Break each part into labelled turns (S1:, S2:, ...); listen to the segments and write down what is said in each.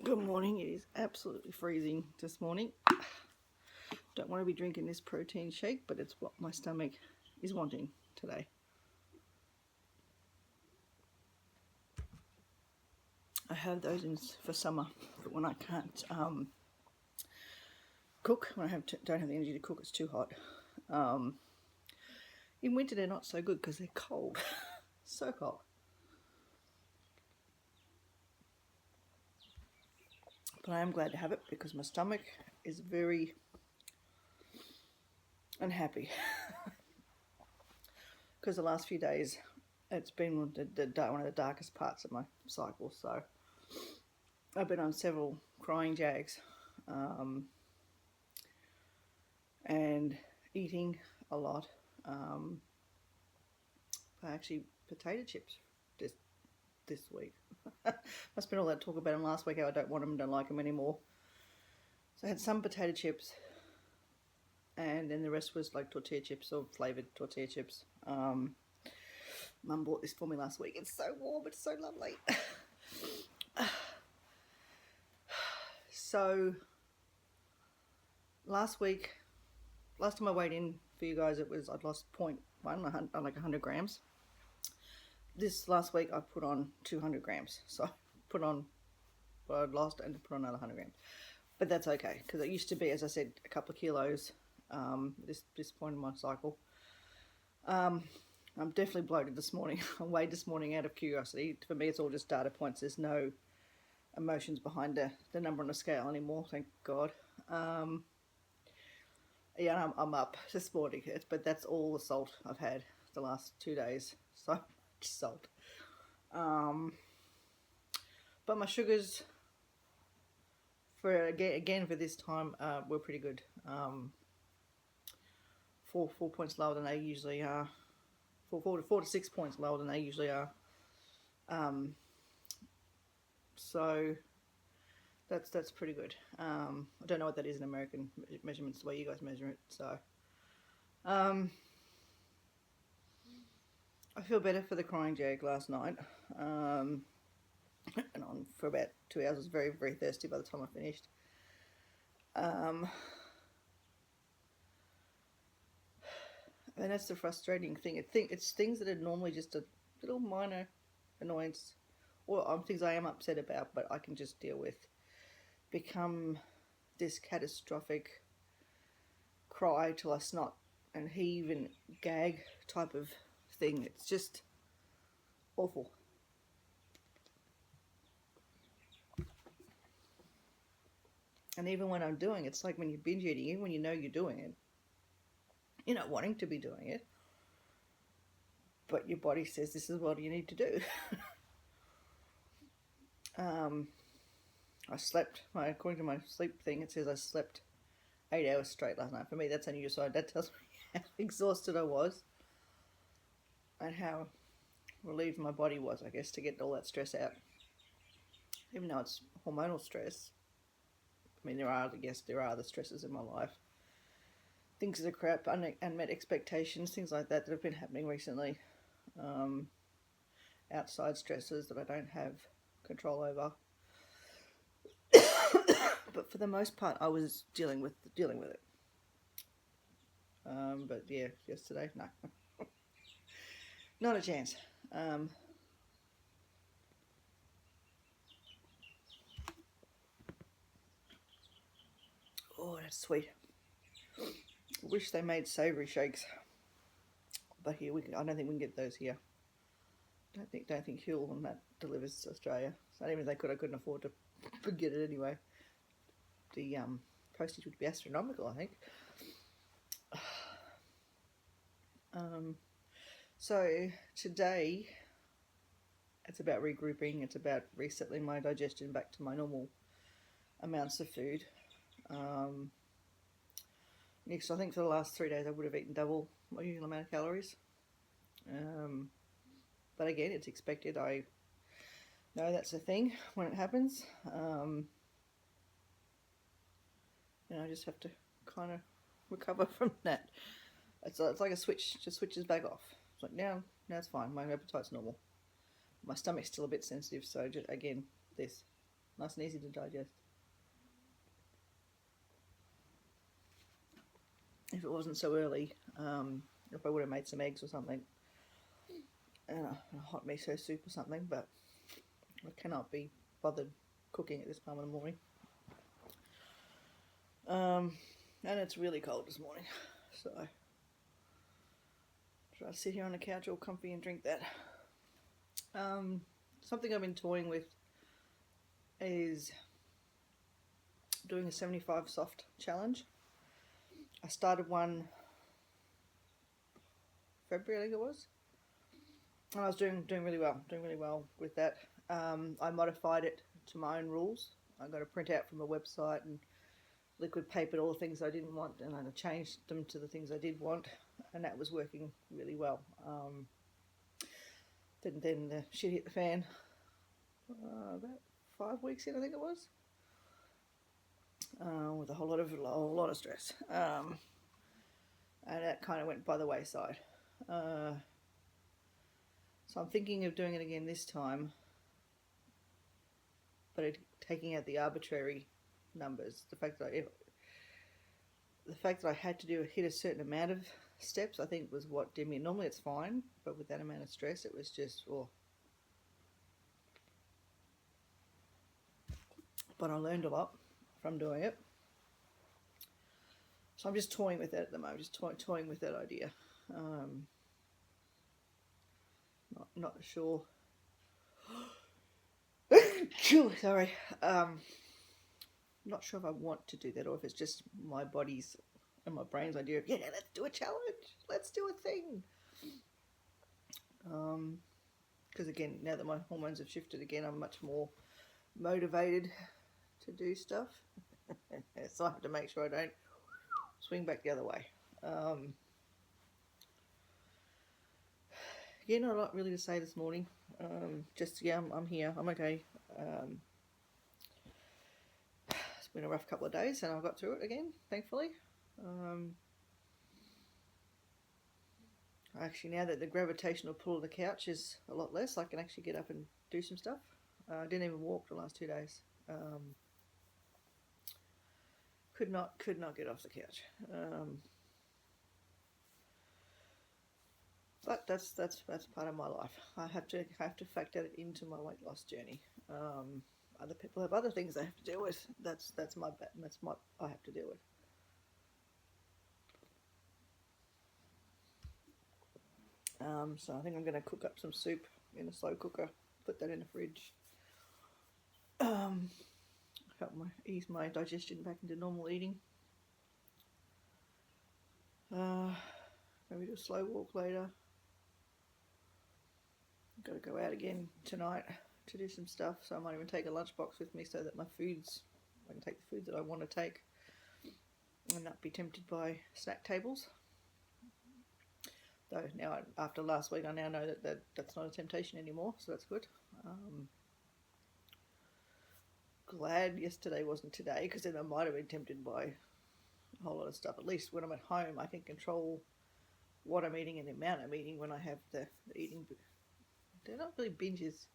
S1: Good morning. It is absolutely freezing this morning. Don't want to be drinking this protein shake, but it's what my stomach is wanting today. I have those for summer, but when I can't cook, when I don't have the energy to cook, it's too hot. In winter, they're not so good because they're cold, so cold. But I am glad to have it because my stomach is very unhappy because the last few days it's been one of the darkest parts of my cycle. So I've been on several crying Jags and eating a lot. Actually, potato chips this week. I spent all that talk about them last week, how I don't want them, don't like them anymore. So I had some potato chips, and then the rest was like tortilla chips or flavoured tortilla chips. Mum bought this for me last week. It's so warm, it's so lovely. So last time I weighed in for you guys, I'd lost 0.1, like 100 grams. This last week I put on 200 grams. So I put on what I'd lost and put on another 100 grams. But that's okay, because it used to be, as I said, a couple of kilos this point in my cycle. I'm definitely bloated this morning. I weighed this morning out of curiosity. For me, it's all just data points. There's no emotions behind the number on the scale anymore, thank God. Yeah, I'm up this morning, but that's all the salt I've had the last 2 days. So much salt. But my sugars for this time were pretty good. 4 points lower than they usually are. 4 to 6 points lower than they usually are. So that's pretty good. I don't know what that is in American measurements, the way you guys measure it. So I feel better for the crying jag last night. And on for about 2 hours. I was very, very thirsty by the time I finished. And that's the frustrating thing. It's things that are normally just a little minor annoyance, or things I am upset about, but I can just deal with, become this catastrophic cry till I snot and heave and gag type of thing. It's just awful. And even when I'm doing it, it's like when you're binge eating, even when you know you're doing it, you're not wanting to be doing it, but your body says this is what you need to do. I slept, according to my sleep thing, it says I slept 8 hours straight last night. For me, that's unusual. So that tells me how exhausted I was and how relieved my body was, I guess, to get all that stress out. Even though it's hormonal stress, I mean, there are other stresses in my life. Things that are crap, unmet expectations, things like that have been happening recently. Outside stresses that I don't have control over. But for the most part, I was dealing with it. But yeah, yesterday, no. Not a chance. Oh, that's sweet. Wish they made savoury shakes, but here I don't think we can get those here. Don't think Huel and that delivers to Australia. So even if they could, I couldn't afford to get it anyway. The postage would be astronomical, I think. So today it's about regrouping. It's about resettling my digestion back to my normal amounts of food. Next, I think for the last 3 days I would have eaten double my usual amount of calories. But again, it's expected. I know that's a thing when it happens. And I just have to kind of recover from that. It's like a switch, just switches back off. It's like now it's fine. My appetite's normal. My stomach's still a bit sensitive, so just, again, this. nice and easy to digest. If it wasn't so early, if I would have made some eggs or something, and a hot miso soup or something, but I cannot be bothered cooking at this time of the morning. And it's really cold this morning, so try to sit here on the couch all comfy and drink that. Something I've been toying with is doing a 75 soft challenge. I started one February, I think it was, and I was doing really well with that. I modified it to my own rules. I got a printout from a website and liquid papered all the things I didn't want, and I changed them to the things I did want, and that was working really well. Then the shit hit the fan about 5 weeks in, I think it was, with a whole lot of stress, and that kind of went by the wayside. So I'm thinking of doing it again this time, but taking out the arbitrary numbers. The fact that I had to hit a certain amount of steps, I think, was what did me. Normally it's fine, but with that amount of stress, it was just But I learned a lot from doing it, so I'm just toying with that at the moment. Just toying with that idea. Not sure. Sorry. Not sure if I want to do that or if it's just my body's and my brain's idea of, yeah, let's do a challenge. Let's do a thing. Because again, now that my hormones have shifted again, I'm much more motivated to do stuff. So I have to make sure I don't swing back the other way. Yeah, not a lot really to say this morning. I'm here. I'm okay. It's been a rough couple of days, and I got through it again, thankfully. Actually, now that the gravitational pull of the couch is a lot less, I can actually get up and do some stuff. I didn't even walk the last 2 days. Could not get off the couch. But that's part of my life. I have to factor it into my weight loss journey. Other people have other things they have to deal with. That's my I have to deal with. So I think I'm going to cook up some soup in a slow cooker. Put that in the fridge. Help ease my digestion back into normal eating. Maybe do a slow walk later. I've got to go out again tonight to do some stuff, so I might even take a lunchbox with me so that I can take the food that I want to take and not be tempted by snack tables. Though now, after last week, I now know that that's not a temptation anymore, so that's good. Glad yesterday wasn't today, because then I might have been tempted by a whole lot of stuff. At least when I'm at home, I can control what I'm eating and the amount I'm eating when I have the eating. They're not really binges.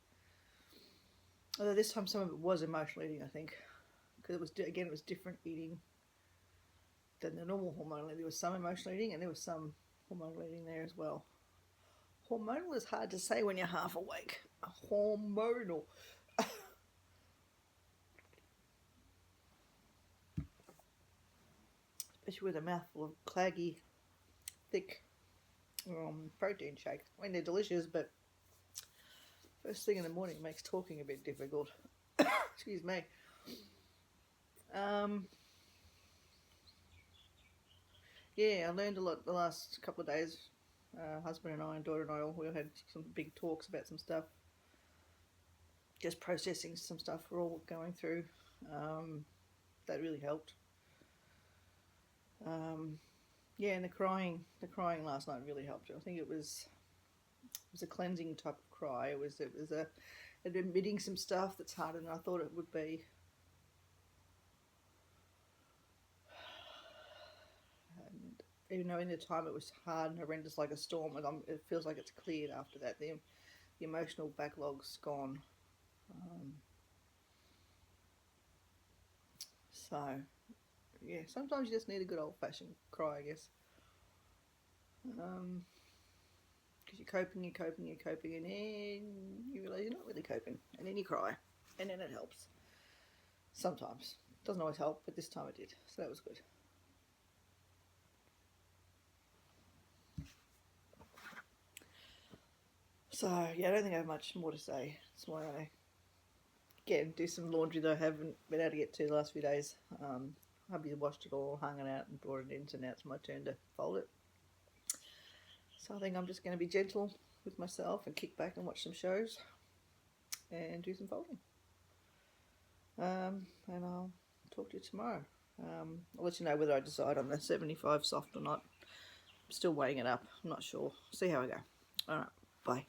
S1: Although this time some of it was emotional eating, I think, because it was different eating than the normal hormonal. There was some emotional eating and there was some hormonal eating there as well. Hormonal is hard to say when you're half awake. Hormonal. Especially with a mouthful of claggy, thick protein shakes. I mean, they're delicious, but first thing in the morning makes talking a bit difficult. Excuse me. Yeah, I learned a lot the last couple of days. Husband and I and daughter and I we all had some big talks about some stuff. Just processing some stuff we're all going through. That really helped. Yeah, and the crying last night really helped. I think it was a cleansing type of cry. It was admitting some stuff that's harder than I thought it would be. And even though in the time it was hard and horrendous like a storm, it feels like it's cleared after that. The emotional backlog's gone. So, yeah, sometimes you just need a good old-fashioned cry, I guess. Because you're coping, and then you realise you're not really coping, and then you cry, and then it helps. Sometimes. Doesn't always help, but this time it did, so that was good. So, yeah, I don't think I have much more to say. That's why I, again, do some laundry that I haven't been able to get to the last few days. Hubby washed it all, hung it out, and brought it in, so now it's my turn to fold it. So I think I'm just going to be gentle with myself and kick back and watch some shows and do some folding. And I'll talk to you tomorrow. I'll let you know whether I decide on the 75 soft or not. I'm still weighing it up. I'm not sure. See how I go. Alright, bye.